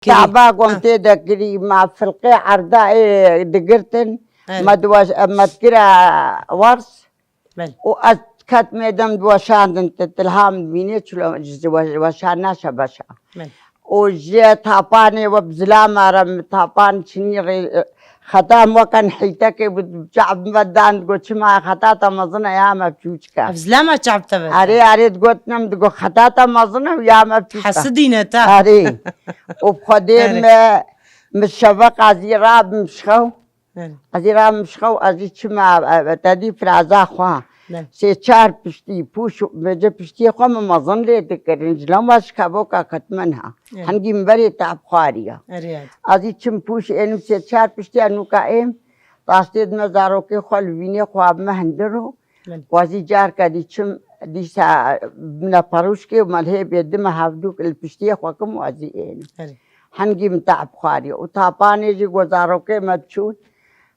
تعبا قمت دكري مع فلقي عرداء دقرتن مدكرة ورس وأتكت ميدم دوشان انت تلهام بينيت وشان ناشا بشا وجي تاباني وبزلامة رم تابان شنيغي خطام وكان حيتك بجعب مدان قلت ما خطاطا مظنة يا ما بشوشكا بزلامة شعب تبت أري قلت نم تقول خطاطا مظنة يا ما بشوشكا حسدينا تا أري وبخديم مش شبق عزيراب مشخو عزيراب مشخو عزيز شما تدي فرازا خواه سه چار پشتی پوش بجه پشتی خو مظن لی تکرین جلوم واش کبو کا ختمنها هنگی مبری تاب خواریا ازی چم پوش اینم سه چار پشتی انو کا ایم راستید مزارو که خال وینی خواب مهندرو وازی جار کدی چم دیسا من پروش که ملهی بیدم هفدو کل پشتی خو کم وازی این هنگی متاب خواریا و تابانی جی گزارو که مدشود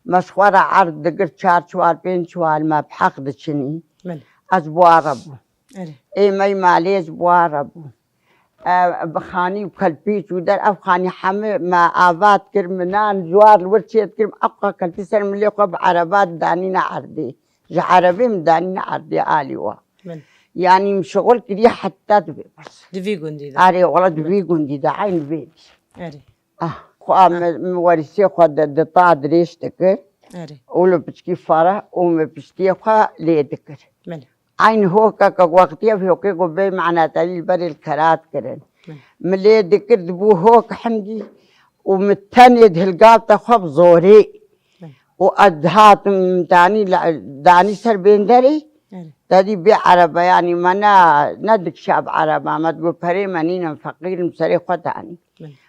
مشوار عرض دقر چار شوال بين شوال ما بحق دشني از بواربو اي ماي ماليز بواربو بخاني وكلبيت ودر افخاني حمي ما آباد كرمنان زوار الورشيت كرم ابقى كلبي سر ملي قب عربات دانينا عردي عربي مدانينا عردي آليوا يعني مشغول كدي حتى دبي بس دبي قندي دا اري والله دبي قندي دا عين بيبي مورسي خود دطا دريش تكر ولو بشكي فرح وما بشتي خا لي تكر عين هو كا وقتي في هوكي قبي معنا تالي بري الكرات كرن ملي ذكر دبو هو حمدي ومتاني دهلقاب تخب زوري وأدهات داني سر بندري تدي بي عربة يعني منا ندك شعب عربة ما تقول فري منينا فقير مسري خطاني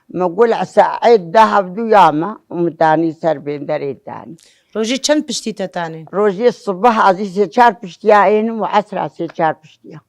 ما أقول عساعد ذهب دو ياما ومتاني سر بندري تاني روجي چند پشتی تاني؟ روجي الصبح عزيزي چار پشتيا اينم وعسرة سي چار پشتيا